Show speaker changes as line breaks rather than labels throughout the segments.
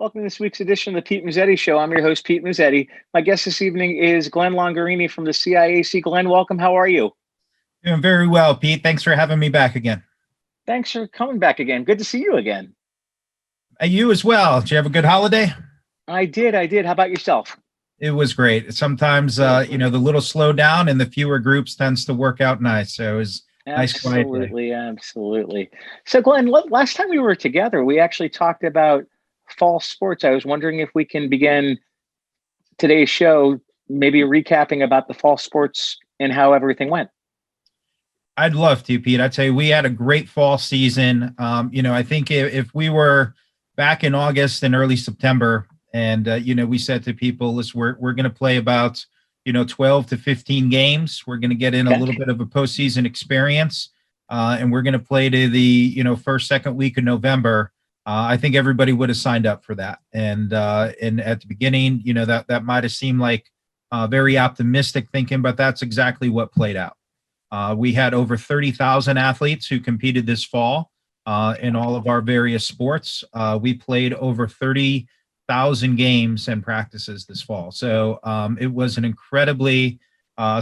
Welcome to this week's edition of the Pete Mezzetti Show. I'm your host, Pete Mezzetti. My guest this evening is Glenn Lungarini from the CIAC. Glenn, welcome. How are you?
Doing very well, Pete. Thanks for having me back again.
Thanks for coming back again. Good to see you again.
You as well. Did you have a good holiday?
I did. How about yourself?
It was great. Sometimes, the little slowdown and the fewer groups tends to work out nice. So it was nice, quiet day.
Absolutely. So, Glenn, last time we were together, we actually talked about fall sports. I was wondering if we can begin today's show maybe recapping about the fall sports and how everything went.
I'd love to, Pete. I'd say we had a great fall season. I think if we were back in August and early September, and we said to people, listen, we're going to play about 12 to 15 games. We're going to get in a little bit of a postseason experience, and we're going to play to the first, second week of November. I think everybody would have signed up for that. And at the beginning, that might have seemed like very optimistic thinking, but that's exactly what played out. We had over 30,000 athletes who competed this fall in all of our various sports. We played over 30,000 games and practices this fall. So it was an incredibly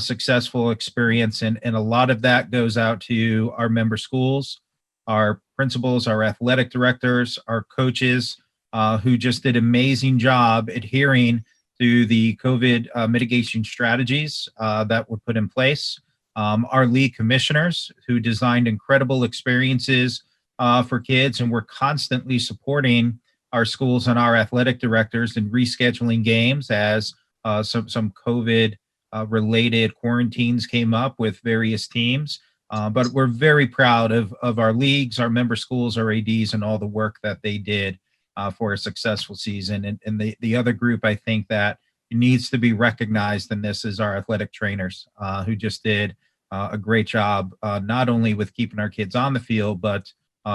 successful experience. And a lot of that goes out to our member schools, our principals, our athletic directors, our coaches, who just did an amazing job adhering to the COVID mitigation strategies that were put in place. Our league commissioners who designed incredible experiences for kids, and we're constantly supporting our schools and our athletic directors in rescheduling games as some COVID related quarantines came up with various teams. But we're very proud of our leagues, our member schools, our ADs, and all the work that they did for a successful season. And the other group I think that needs to be recognized in this is our athletic trainers who just did a great job, not only with keeping our kids on the field, but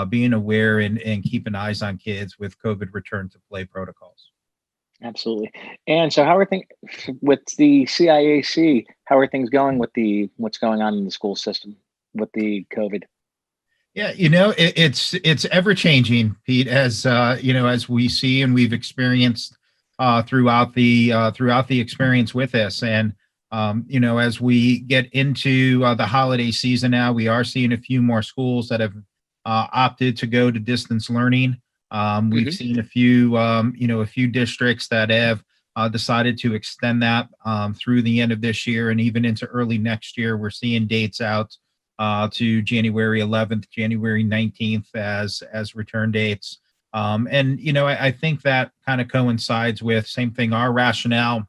being aware and keeping eyes on kids with COVID return to play protocols.
Absolutely. And so how are things with the CIAC? How are things going with what's going on in the school system with the COVID?
Yeah, it's ever changing, Pete, as as we see and we've experienced throughout the experience with this. And as we get into the holiday season now, we are seeing a few more schools that have opted to go to distance learning. We've seen a few districts that have decided to extend that through the end of this year and even into early next year. We're seeing dates out to January 11th, January 19th as return dates. I think that kind of coincides with same thing, our rationale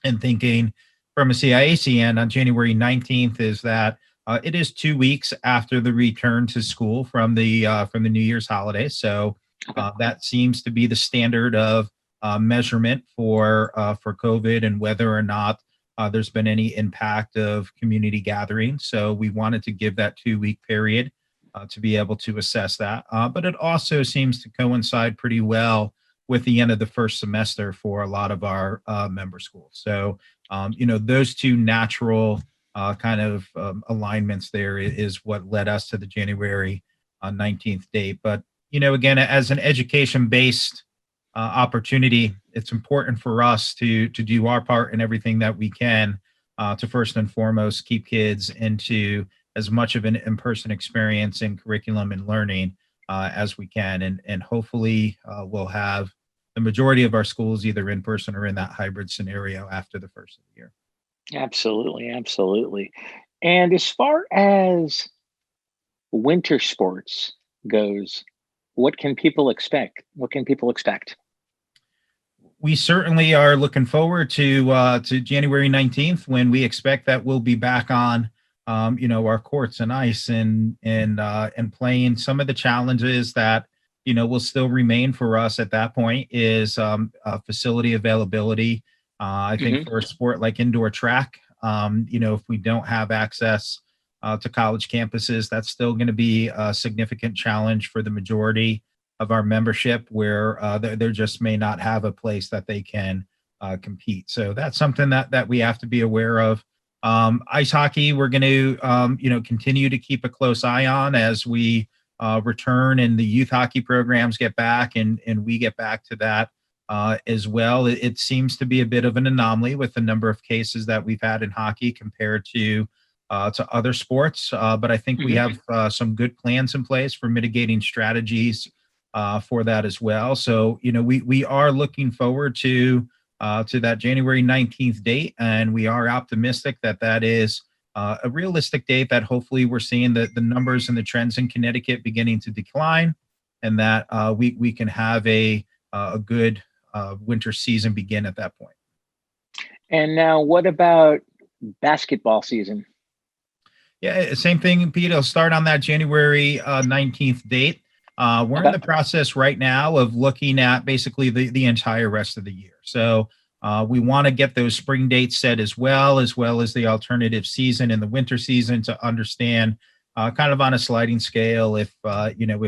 and thinking from a CIAC end on January 19th is that it is 2 weeks after the return to school from the New Year's holiday. So that seems to be the standard of measurement for COVID and whether or not there's been any impact of community gathering. So we wanted to give that 2-week period to be able to assess that. But it also seems to coincide pretty well with the end of the first semester for a lot of our member schools. So, those two natural kind of alignments there is what led us to the January 19th date. But, again, as an education-based opportunity, it's important for us to do our part in everything that we can to first and foremost keep kids into as much of an in-person experience in curriculum and learning as we can. And hopefully we'll have the majority of our schools either in person or in that hybrid scenario after the first of the year.
Absolutely. And as far as winter sports goes, what can people expect?
We certainly are looking forward to January 19th when we expect that we'll be back on our courts and ice and playing. Some of the challenges that will still remain for us at that point is facility availability. I think for a sport like indoor track, if we don't have access to college campuses, that's still going to be a significant challenge for the majority of our membership, where there just may not have a place that they can compete. So that's something that we have to be aware of. Ice hockey, we're going to continue to keep a close eye on as we return and the youth hockey programs get back and we get back to that as well. It seems to be a bit of an anomaly with the number of cases that we've had in hockey compared to other sports. But I think we
Mhm.
have some good plans in place for mitigating strategies for that as well. So, we are looking forward to that January 19th date, and we are optimistic that that is a realistic date that hopefully we're seeing the numbers and the trends in Connecticut beginning to decline, and that we can have a good winter season begin at that point.
And now, what about basketball season?
Yeah, same thing, Pete. It'll start on that January 19th date. We're in
Okay.
the process right now of looking at basically the entire rest of the year. So we want to get those spring dates set as well as the alternative season and the winter season to understand kind of on a sliding scale if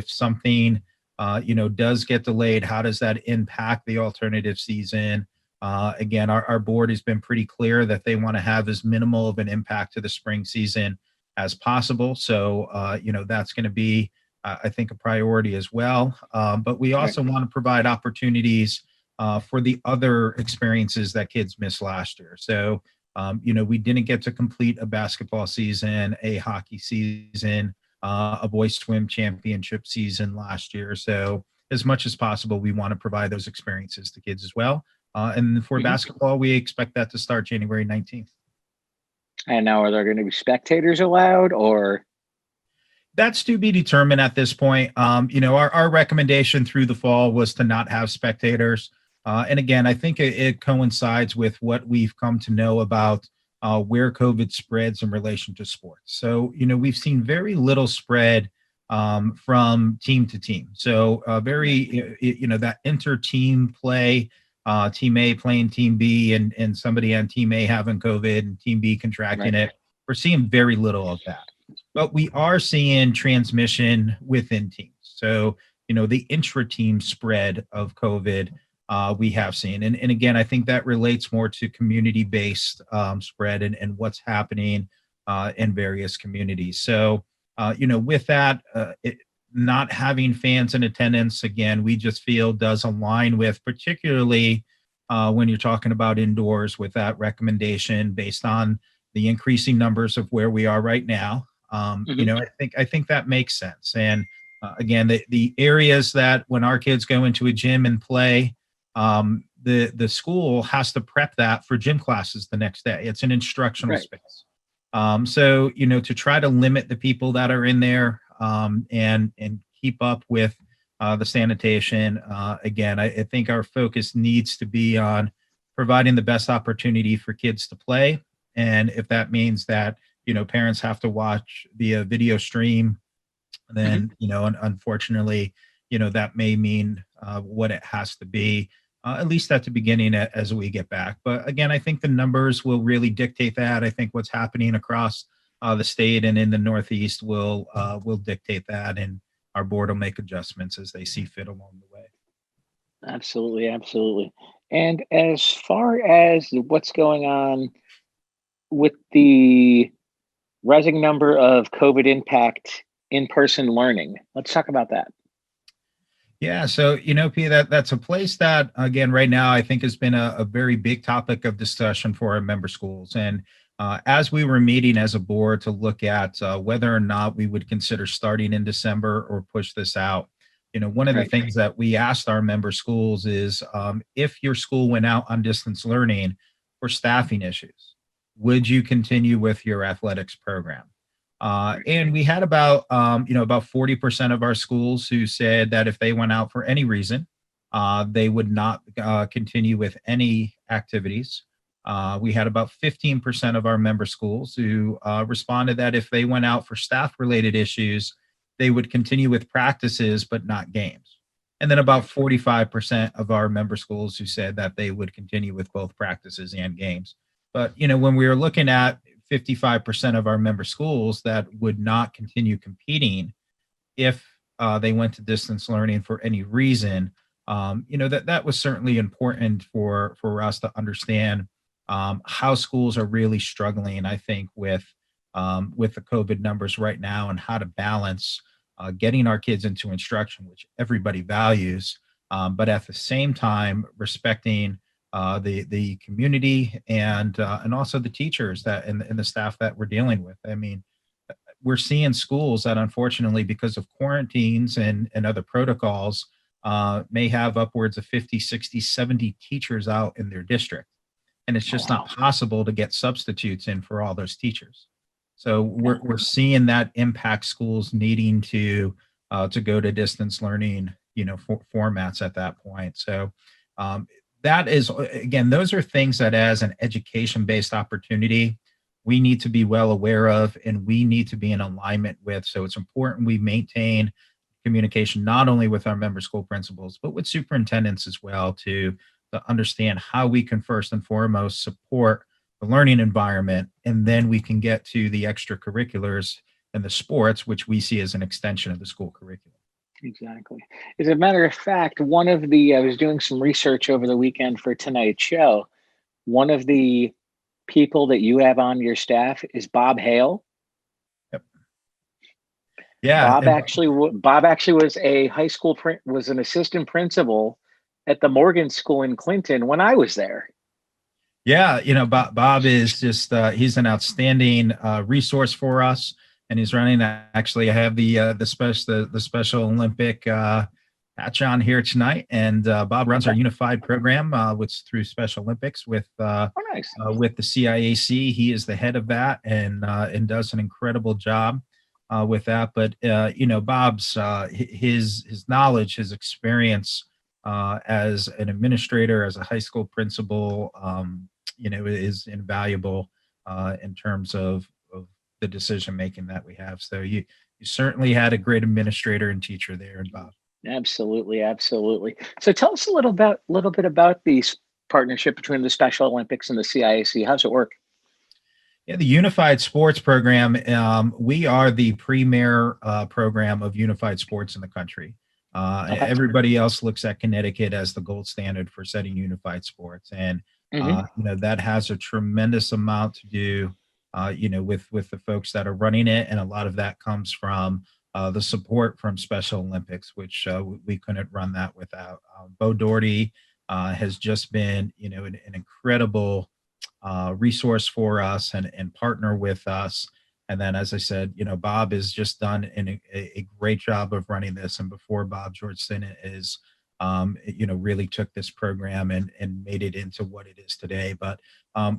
something does get delayed, how does that impact the alternative season? Again, our board has been pretty clear that they want to have as minimal of an impact to the spring season as possible. So, that's going to be, I think, a priority as well. But we
Right.
also want to provide opportunities for the other experiences that kids missed last year. So, we didn't get to complete a basketball season, a hockey season, a boys swim championship season last year. So, as much as possible, we want to provide those experiences to kids as well. And for
Mhm.
basketball, we expect that to start January 19th.
And now, are there going to be spectators allowed, or?
That's to be determined at this point. Our recommendation through the fall was to not have spectators. And again, I think it coincides with what we've come to know about where COVID spreads in relation to sports. So, we've seen very little spread from team to team. So, that inter team play, team A playing team B, and somebody on team A having COVID and team B contracting
Right.
it. We're seeing very little of that, but we are seeing transmission within teams. So, the intra team spread of COVID, we have seen. And again, I think that relates more to community based spread and what's happening in various communities. So, with that, not having fans in attendance, again, we just feel does align with, particularly when you're talking about indoors, with that recommendation based on the increasing numbers of where we are right now.
Mhm.
I think that makes sense. And again, the areas that when our kids go into a gym and play, the school has to prep that for gym classes the next day. It's an instructional
Right.
space. So to try to limit the people that are in there and keep up with the sanitation. Again, I think our focus needs to be on providing the best opportunity for kids to play, and if that means that parents have to watch via video stream,
Mhm.
then unfortunately that may mean what it has to be, at least at the beginning as we get back. But again, I think the numbers will really dictate that. I think what's happening across the state and in the Northeast will dictate that, and our board will make adjustments as they see fit along the way.
Absolutely, absolutely. And as far as what's going on with the rising number of COVID impact in-person learning, let's talk about that.
Yeah, so P, that's a place that again right now I think has been a very big topic of discussion for our member schools. And as we were meeting as a board to look at whether or not we would consider starting in December or push this out, one of the
Right.
things that we asked our member schools is if your school went out on distance learning for staffing issues, would you continue with your athletics program?
Right.
And we had about 40% of our schools who said that if they went out for any reason, they would not continue with any activities. We had about 15% of our member schools who responded that if they went out for staff related issues, they would continue with practices but not games. And then about
Right.
45% of our member schools who said that they would continue with both practices and games. But when we were looking at 55% of our member schools that would not continue competing if they went to distance learning for any reason, that was certainly important for us to understand how schools are really struggling. I think with the COVID numbers right now and how to balance getting our kids into instruction, which everybody values, but at the same time respecting the community and also the teachers that and the staff that we're dealing with. I mean, we're seeing schools that unfortunately, because of quarantines and other protocols, may have upwards of 50, 60, 70 teachers out in their district. And it's just not possible to get substitutes in for all those teachers. So we're seeing that impact schools needing to go to distance learning, formats at that point. So that is, again, those are things that as an education-based opportunity, we need to be well aware of and we need to be in alignment with. So it's important we maintain communication not only with our member school principals, but with superintendents as well to understand how we can first and foremost support the learning environment, and then we can get to the extracurriculars and the sports, which we see as an extension of the school curriculum.
Exactly. As a matter of fact, I was doing some research over the weekend for tonight's show. One of the people that you have on your staff is Bob Hale.
Yep. Yeah.
Bob actually was a high school was an assistant principal at the Morgan School in Clinton when I was there.
Yeah, Bob is just he's an outstanding resource for us, and he's running. Actually, I have the Special Olympic patch on here tonight, and Bob runs our unified program through Special Olympics with with the CIAC. He is the head of that, and does an incredible job with that. But Bob's his knowledge, his experience as an administrator, as a high school principal, is invaluable in terms of the decision making that we have. So you certainly had a great administrator and teacher there, and Bob.
Absolutely. So tell us a little bit about the partnership between the Special Olympics and the CIAC. How's it work?
Yeah, the Unified Sports Program. We are the premier program of unified sports in the country. Everybody else looks at Connecticut as the gold standard for setting unified sports, and that has a tremendous amount to do, with the folks that are running it, and a lot of that comes from the support from Special Olympics, which we couldn't run that without. Bo Doherty has just been, an incredible resource for us and partner with us. And then, as I said, Bob has just done a great job of running this. And before Bob, George Sinnott is, really took this program and made it into what it is today. But,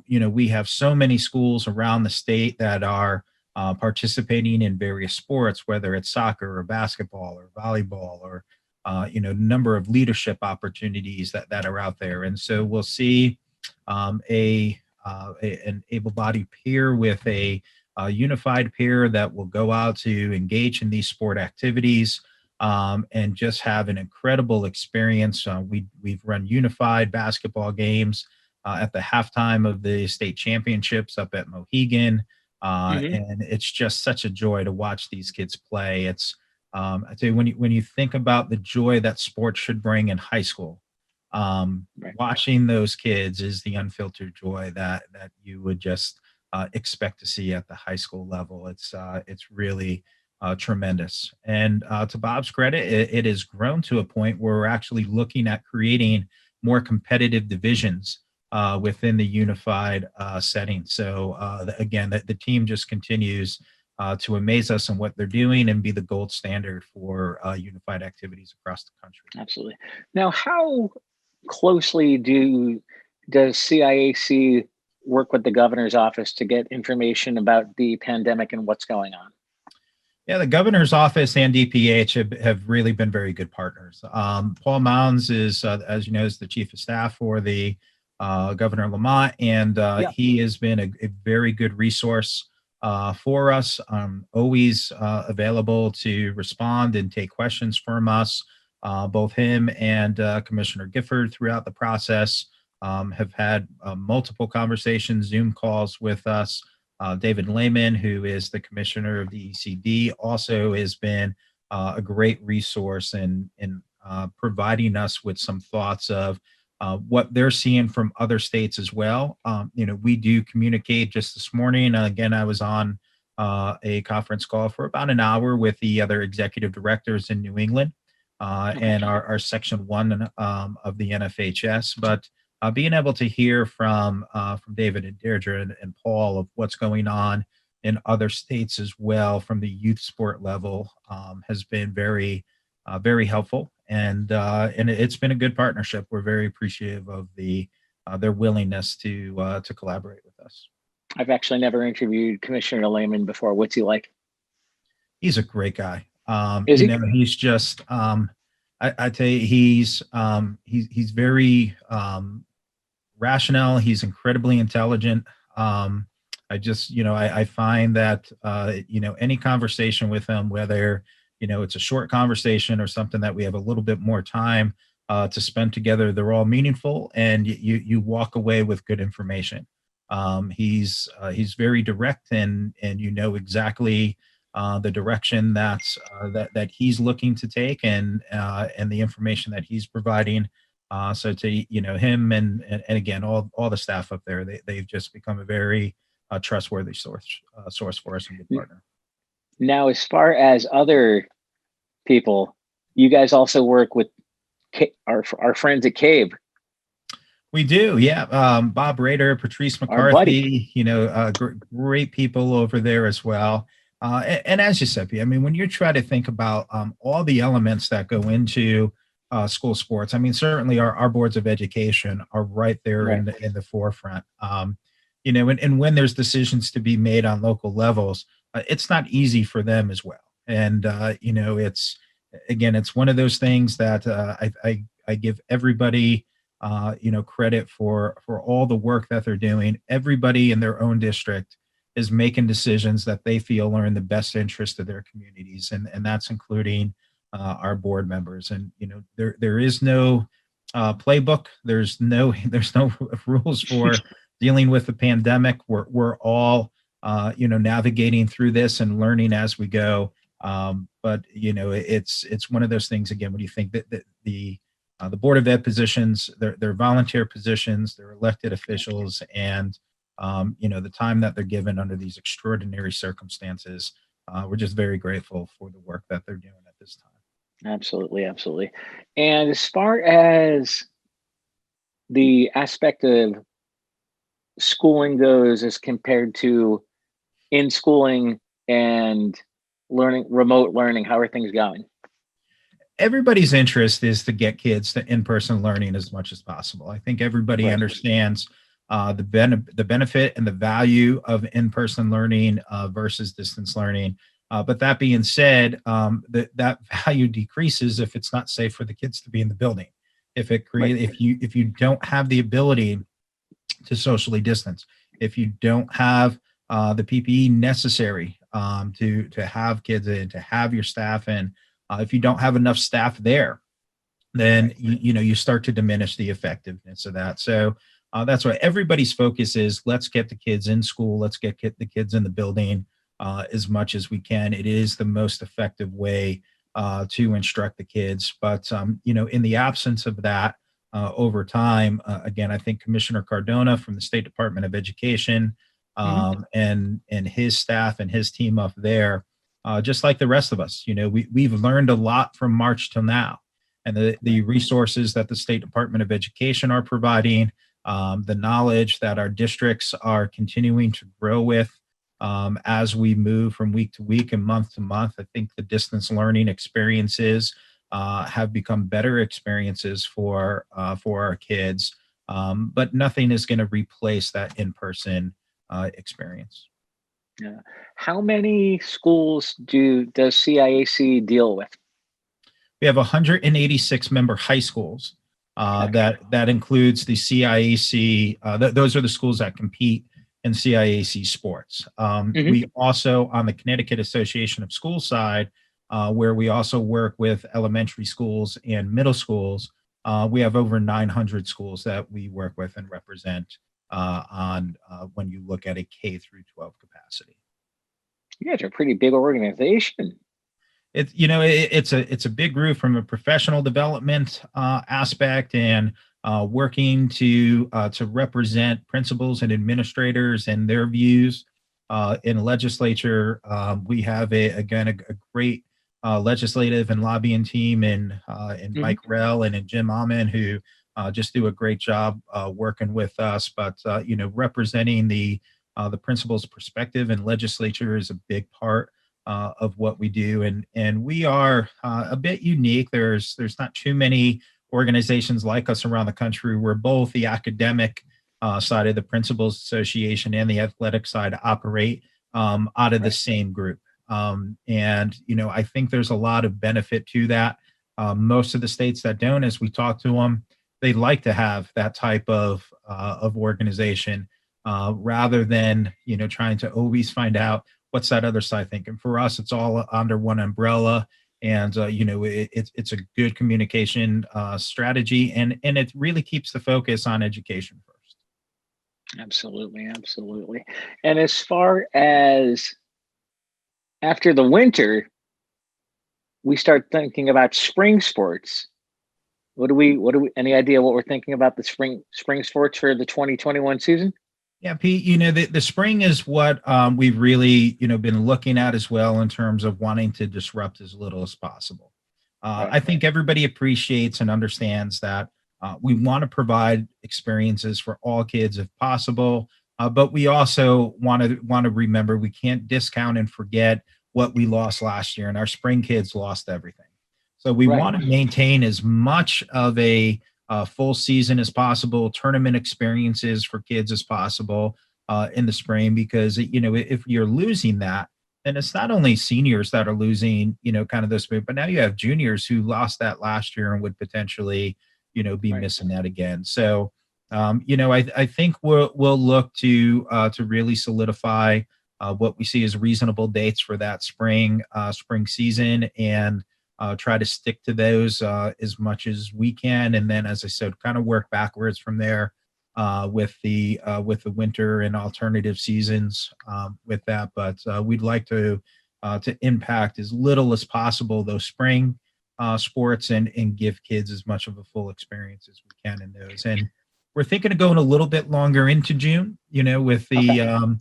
we have so many schools around the state that are participating in various sports, whether it's soccer or basketball or volleyball or, number of leadership opportunities that are out there. And so we'll see an able-bodied peer with a unified peer that will go out to engage in these sport activities and just have an incredible experience. We've run unified basketball games at the halftime of the state championships up at Mohegan. And it's just such a joy to watch these kids play. It's I tell you, when you think about the joy that sports should bring in high school, watching those kids is the unfiltered joy that you would just expect to see at the high school level. It's really tremendous. And to Bob's credit, it has grown to a point where we're actually looking at creating more competitive divisions within the unified setting. So again, the team just continues to amaze us in what they're doing and be the gold standard for unified activities across the country.
Absolutely. Now, how closely does CIAC work with the governor's office to get information about the pandemic and what's going on?
Yeah, the governor's office and DPH have really been very good partners. Paul Mounds is, as you know, is the chief of staff for the Governor Lamont, and he has been a very good resource for us, always available to respond and take questions from us. Both him and Commissioner Gifford throughout the process have had multiple conversations, Zoom calls with us. David Layman, who is the commissioner of the ECD, also has been a great resource in providing us with some thoughts of what they're seeing from other states as well. We do communicate. Just this morning, again, I was on a conference call for about an hour with the other executive directors in New England. and our Section 1 of the NFHS. But being able to hear from David and Deirdre and Paul of what's going on in other states as well from the youth sport level has been very helpful, and it's been a good partnership. We're very appreciative of their willingness to collaborate with us.
I've actually never interviewed Commissioner Layman before. What's he like?
He's a great guy.
Is he?
He's just I tell you, he's very rational. He's incredibly intelligent. I find that any conversation with him, whether it's a short conversation or something that we have a little bit more time to spend together, they're all meaningful, and you walk away with good information. He's very direct, and exactly the direction that he's looking to take, and the information that he's providing. So to him and again all the staff up there, they've just become a very trustworthy source for us and good partner.
Now, as far as other people, you guys also work with our friends at CAVE.
We do, yeah. Bob Rader, Patrice McCarthy, great people over there as well. And as you said, I mean, when you try to think about all the elements that go into school sports, I mean, certainly our boards of education are right there in the forefront. And when there's decisions to be made on local levels, it's not easy for them as well. And it's one of those things that I give everybody credit for all the work that they're doing. Everybody in their own district is making decisions that they feel are in the best interest of their communities, and that's including our board members. And there is no playbook. There's no rules for dealing with the pandemic. We're all navigating through this and learning as we go. But it's one of those things, again, when you think that the Board of Ed positions, they're volunteer positions, they're elected officials, and the time that they're given under these extraordinary circumstances, we're just very grateful for the work that they're doing at this time.
Absolutely. And as far as the aspect of schooling goes as compared to in schooling and remote learning, how are things going?
Everybody's interest is to get kids to in-person learning as much as possible. I think everybody understands the benefit and the value of in-person learning versus distance learning. But that being said, that value decreases if it's not safe for the kids to be in the building. If you don't have the ability to socially distance, if you don't have the PPE necessary to have kids in, to have your staff in, if you don't have enough staff there, then you start to diminish the effectiveness of that. So that's why everybody's focus is, let's get the kids in school, let's get the kids in the building as much as we can. It is the most effective way to instruct the kids. But in the absence of that, over time, again, I think Commissioner Cardona from the State Department of Education and his staff and his team up there, just like the rest of us, we've learned a lot from March till now, and the resources that the State Department of Education are providing, the knowledge that our districts are continuing to grow with as we move from week to week and month to month. I think the distance learning experiences have become better experiences for our kids, but nothing is going to replace that in-person experience.
Yeah. How many schools does CIAC deal with?
We have 186 member high schools. That includes the CIAC. Those are the schools that compete in CIAC sports. We also, on the Connecticut Association of Schools side, where we also work with elementary schools and middle schools, we have over 900 schools that we work with and represent when you look at a K-12 capacity.
You guys are a pretty big organization.
It's a big group from a professional development aspect, and working to represent principals and administrators and their views in legislature. We have a great legislative and lobbying team in
Mhm.
Mike Rell and in Jim Amen, who just do a great job working with us. But representing the principal's perspective and legislature is a big part of what we do, and we are a bit unique. There's not too many organizations like us around the country. We're both the academic side of the Principals Association and the athletic side operate out of the
Right.
same group. And I think there's a lot of benefit to that. Most of the states that don't, as we talk to them, they like to have that type of organization rather than trying to always find out what's that other side thinking. For us, it's all under one umbrella, and it's a good communication strategy, and it really keeps the focus on education first.
Absolutely, absolutely. And as far as after the winter, we start thinking about spring sports. Any idea what we're thinking about the spring sports for the 2021 season?
Yeah, Pete, the spring is what we've really, been looking at as well in terms of wanting to disrupt as little as possible.
Right.
I think everybody appreciates and understands that we want to provide experiences for all kids if possible, but we also want to remember we can't discount and forget what we lost last year, and our spring kids lost everything. So we
Right.
want to maintain as much of a full season as possible, tournament experiences for kids as possible in the spring, because if you're losing that, then it's not only seniors that are losing, kind of this, but now you have juniors who lost that last year and would potentially, be
Right.
missing that again. So, I think we'll look to really solidify what we see as reasonable dates for that spring season, and try to stick to those as much as we can, and then, as I said, kind of work backwards from there with the winter and alternative seasons with that. But we'd like to impact as little as possible those spring sports, and give kids as much of a full experience as we can in those. And we're thinking of going a little bit longer into June. With
Okay.
the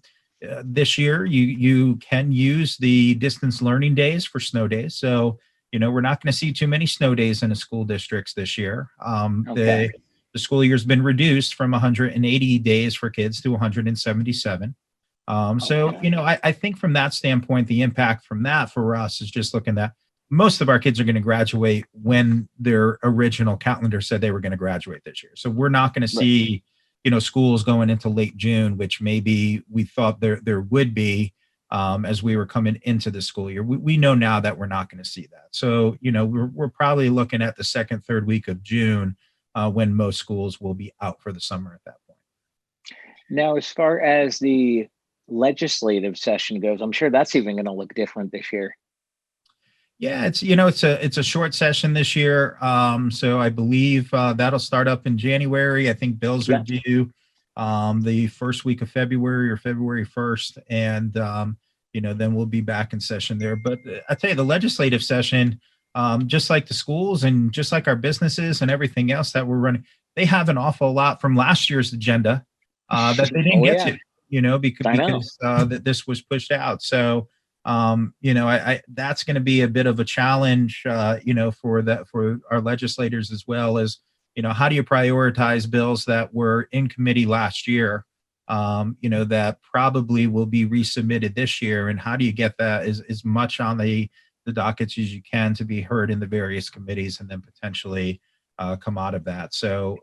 this year, you can use the distance learning days for snow days. So we're not going to see too many snow days in the school districts this year.
Okay.
The school year's been reduced from 180 days for kids to 177. So,
Okay.
I think from that standpoint, the impact from that for us is just looking at most of our kids are going to graduate when their original calendar said they were going to graduate this year. So we're not going to
Right.
see, schools going into late June, which maybe we thought there would be as we were coming into the school year. We know now that we're not going to see that. So, we're probably looking at the second, third week of June when most schools will be out for the summer at that point.
Now, as far as the legislative session goes, I'm sure that's even going to look different this year.
Yeah, it's a short session this year. So I believe that'll start up in January. I think bills are
Yeah.
due the first week of February or February 1st, and then we'll be back in session there. But I tell you, the legislative session, just like the schools and just like our businesses and everything else that we're running, they have an awful lot from last year's agenda that they didn't
Oh
get
yeah,
to. Because
I know.
that this was pushed out. So I that's going to be a bit of a challenge, for our legislators, as well as, how do you prioritize bills that were in committee last year, that probably will be resubmitted this year, and how do you get that as much on the dockets as you can to be heard in the various committees, and then potentially come out of that. So,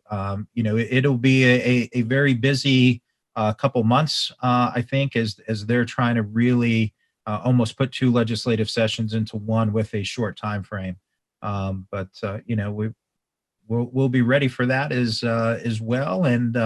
it'll be a very busy couple months, I think, as they're trying to really almost put two legislative sessions into one with a short time frame. But we'll be ready for that as well. And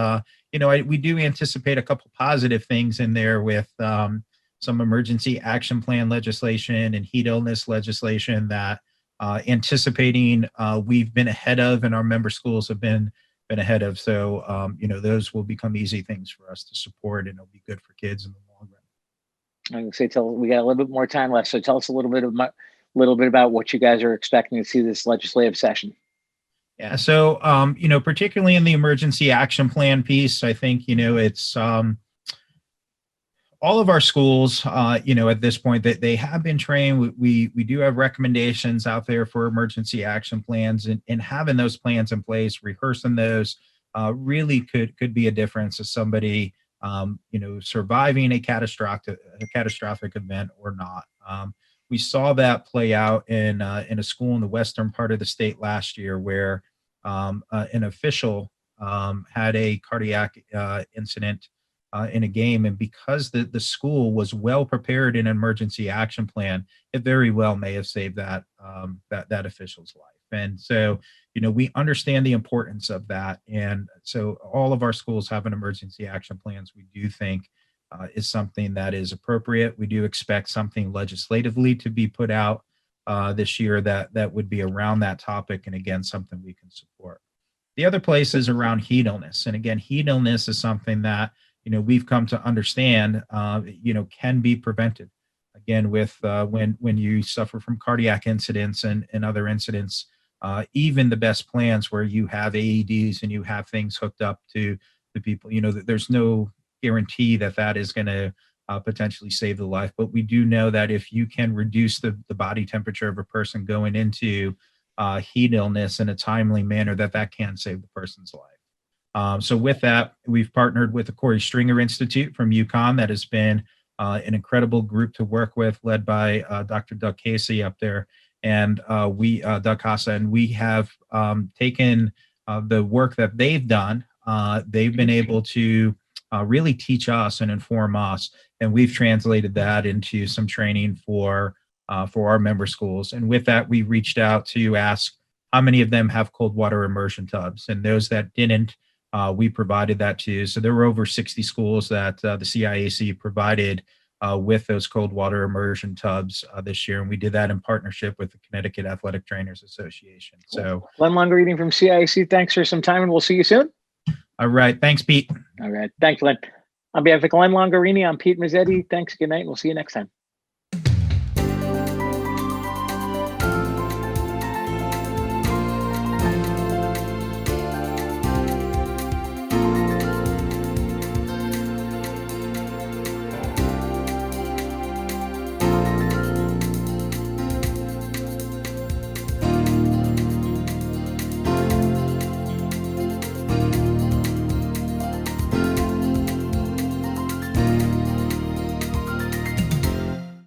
we do anticipate a couple positive things in there with some emergency action plan legislation and heat illness legislation that anticipating we've been ahead of, and our member schools have been ahead of. So those will become easy things for us to support, and it'll be good for kids in the long run.
I can say we got a little bit more time left, so tell us a little bit about what you guys are expecting to see this legislative session.
Yeah. So, particularly in the emergency action plan piece, I think, it's all of our schools, at this point, that they have been trained. We do have recommendations out there for emergency action plans, and having those plans in place, rehearsing those, really could be a difference of somebody, surviving a catastrophic event or not. We saw that play out in a school in the western part of the state last year, where an official had a cardiac incident in a game, and because the school was well prepared in an emergency action plan, it very well may have saved that official's life. And so, we understand the importance of that, and so all of our schools have an emergency action plans. We do think is something that is appropriate. We do expect something legislatively to be put out this year that would be around that topic, and again, something we can support. The other place is around heat illness, and again, heat illness is something that we've come to understand, can be prevented. Again, with when you suffer from cardiac incidents and other incidents, even the best plans where you have AEDs and you have things hooked up to the people, there's no guarantee that is going to potentially save the life. But we do know that if you can reduce the body temperature of a person going into heat illness in a timely manner, that can save the person's life. So with that, we've partnered with the Corey Stringer Institute from UConn. That has been an incredible group to work with, led by Dr. Doug Casey up there, and Doug Casa, and we have taken the work that they've done. They've been able to really teach us and inform us, and we've translated that into some training for our member schools. And with that, we reached out to ask how many of them have cold water immersion tubs, and those that didn't, we provided that to. So there were over 60 schools that the CIAC provided with those cold water immersion tubs this year. And we did that in partnership with the Connecticut Athletic Trainers Association. So
Len Lungarini from CIAC, thanks for some time, and we'll see you soon.
All right. Thanks, Pete.
All right. Thanks, Len. On behalf of Len Lungarini, I'm Pete Mezzetti. Thanks. Good night. And we'll see you next time.